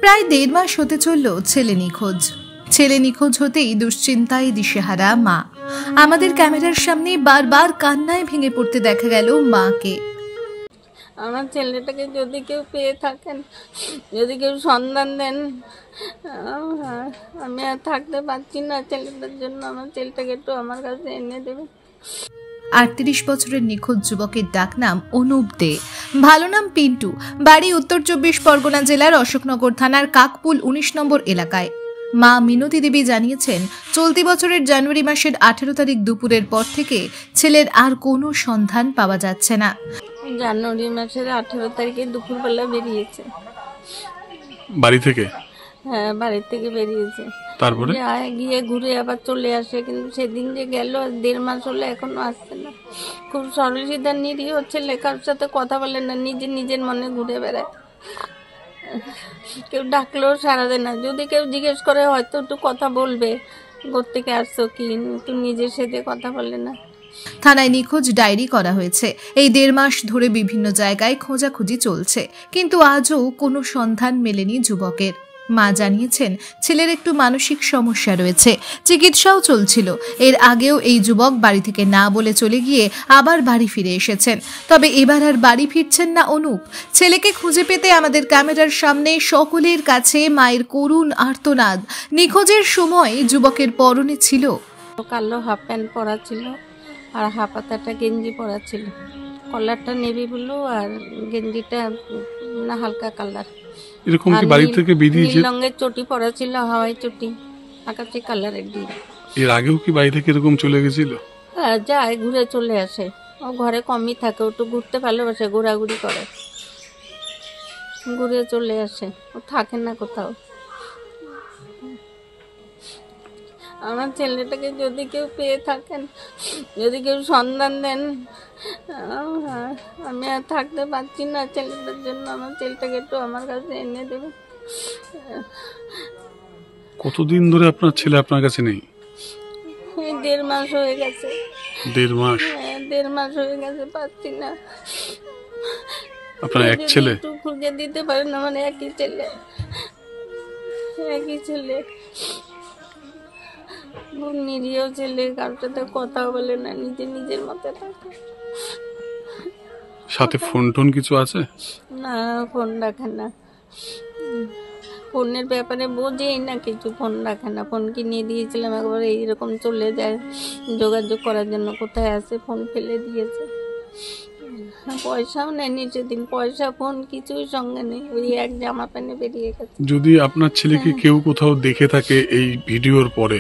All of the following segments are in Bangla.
প্রায় 1.5 মাস হতে চলল ছেলে নিখোঁজ। ছেলে নিখোঁজ হতেই দুশ্চিন্তায় দিশেহারা মা। আমাদের ক্যামেরার সামনে বারবার কান্নায় ভেঙে পড়তে দেখা গেল মাকে। আমার ছেলেটাকে যদি কেউ পেয়ে থাকেন, যদি কেউ সন্ধান দেন, আমি আর থাকতে পারছি না ছেলেটার জন্য। আমার ছেলেটাকে একটু আমার কাছে এনে দেবেন। 38 বছরের নিখোঁজ যুবকের ডাকনাম অনুপ দে, ভালো নাম পিন্টু। বাড়ি উত্তর 24 পরগনা জেলার অশোকনগর থানার কাকপুল 19 নম্বর এলাকায়। মা মিনতি দেবী জানিয়েছেন, চলতি বছরের জানুয়ারি মাসের 18 তারিখ দুপুরের পর থেকে ছেলের আর কোনো সন্ধান পাওয়া যাচ্ছে না। জানুয়ারি মাসের 18 তারিখে দুপুরবেলা বেরিয়েছে বাড়ি থেকে। হ্যাঁ, বাড়ি থেকে বেরিয়েছে। তারপরে গিয়ে ঘুরে আবার চলে আসে, কিন্তু সেদিন যে গেল 1.5 মাস হলো এখনো আসছে না। খুব সরল সিধা নিরীহ ছেলে, কারোর সাথে কথা বলে না, নিজের মনে ঘুরে বেড়ায়। কেউ ডাকলেও সাড়া দেয় না। যদি কেউ জিজ্ঞেস করে হয়তো একটু কথা বলবে, কোত্থেকে আসছো কি, কিন্তু নিজের সাথে কথা বলে না। থানায় নিখোঁজ ডায়েরি করা হয়েছে। এই 1.5 মাস ধরে বিভিন্ন জায়গায় খোঁজাখুঁজি চলছে, কিন্তু আজও কোনো সন্ধান মেলেনি যুবকের। মা জানিয়েছেন, ছেলের একটু মানসিক সমস্যা রয়েছে, চিকিৎসাও চলছিল। এর আগেও এই যুবক বাড়ি থেকে না বলে চলে গিয়ে আবার বাড়ি ফিরে এসেছেন। তবে এবার আর বাড়ি ফিরছেন না অনুপ। ছেলেকে খুঁজে পেতে আমাদের ক্যামেরার সামনে সকলের কাছে মায়ের করুণ আর্তনাদ। নিখোঁজের সময় যুবকের পরনে ছিল কালো হাফ প্যান্ট পরা ছিল আর হাফাতাটা গেঞ্জি পরা ছিল। কলারটা নেভি ব্লু আর গেঞ্জিটা না হালকা কালার। এরকম কি বাড়ি থেকে বেরিয়েছে? নীল রঙের চটি পরা ছিল, হাওয়াই চটি, আকাশি কালারের ডিম। এর আগেও কি বাড়ি থেকে এরকম চলে গেছিল? হ্যাঁ, যায়, ঘুরে চলে আসে। ও ঘরে কমই থাকে, ও একটু ঘুরতে ভালোবাসে, ঘোরাঘুরি করে, ঘুরে চলে আসে, ও থাকে না কোথাও। আমার ছেলেটাকে যদি কেউ পেয়ে থাকেন, যদি কেউ সন্ধান দেন, আমি আর থাকতে পারছি না ছেলেটার জন্য। আমার ছেলেটাকে একটু আমার কাছে এনে দেবেন। কতদিন ধরে আপনার ছেলে আপনার কাছে নেই? 1.5 মাস হয়ে গেছে। 1.5 মাস? হ্যাঁ, 1.5 মাস হয়ে গেছে, পাচ্ছি না। আপনার এক ছেলে? একটু খুঁজে দিতে পারেন, আমার একই ছেলে। নিরীহ ছেলে, কারোর সাথে কথা বলে না, নিজের মতো থাকে। সাথে ফোন টোন কিছু আছে? না, ফোন রাখে না। ফোনের ব্যাপারে বোঝেই না কিছু, ফোন রাখে না। ফোন কিনে দিয়েছিলাম একবার, এইরকম চলে যায় যোগাযোগ করার জন্য, কোথায় আছে ফোন ফেলে দিয়েছে। পয়সাও নেয়নি সেদিন, পয়সা ফোন কিছুই সঙ্গে নেই, ওই এক জামা প্যান্টে বেরিয়ে গেছে। যদি আপনার ছেলেকে কেউ কোথাও দেখে থাকে এই ভিডিওর পরে,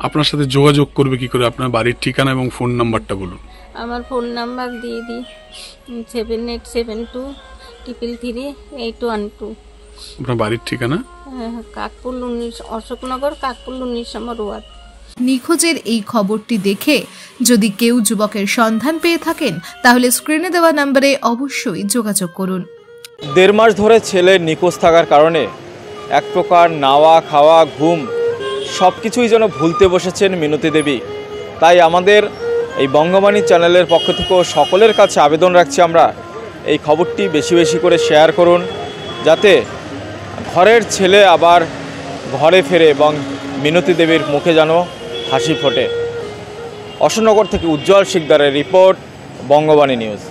আপনার সাথে যোগাযোগ করবে কি করে? আপনার বাড়ির ঠিকানা এবং ফোন নাম্বারটা বলুন। আমার ফোন নাম্বার দিয়ে দিই, 7872333812। আপনার বাড়ির ঠিকানা? কাকপুল 19, অশোকনগর, কাকপুল 19 নম্বর ওয়ার্ড। নিখোঁজের এই খবরটি দেখে যদি কেউ যুবকের সন্ধান পেয়ে থাকেন, তাহলে স্ক্রিনে দেওয়া নম্বরে অবশ্যই যোগাযোগ করুন। 1.5 মাস ধরে ছেলে নিখোঁজ থাকার কারণে এক প্রকার নাওয়া খাওয়া ঘুম সব কিছুই যেন ভুলতে বসেছেন মিনতি দেবী। তাই আমাদের এই বঙ্গবাণী চ্যানেলের পক্ষ থেকে সকলের কাছে আবেদন রাখছি আমরা, এই খবরটি বেশি বেশি করে শেয়ার করুন, যাতে ঘরের ছেলে আবার ঘরে ফেরে এবং মিনতি দেবীর মুখে যেন হাসি ফোটে। অশোকনগর থেকে উজ্জ্বল শিকদারের রিপোর্ট, বঙ্গবাণী নিউজ।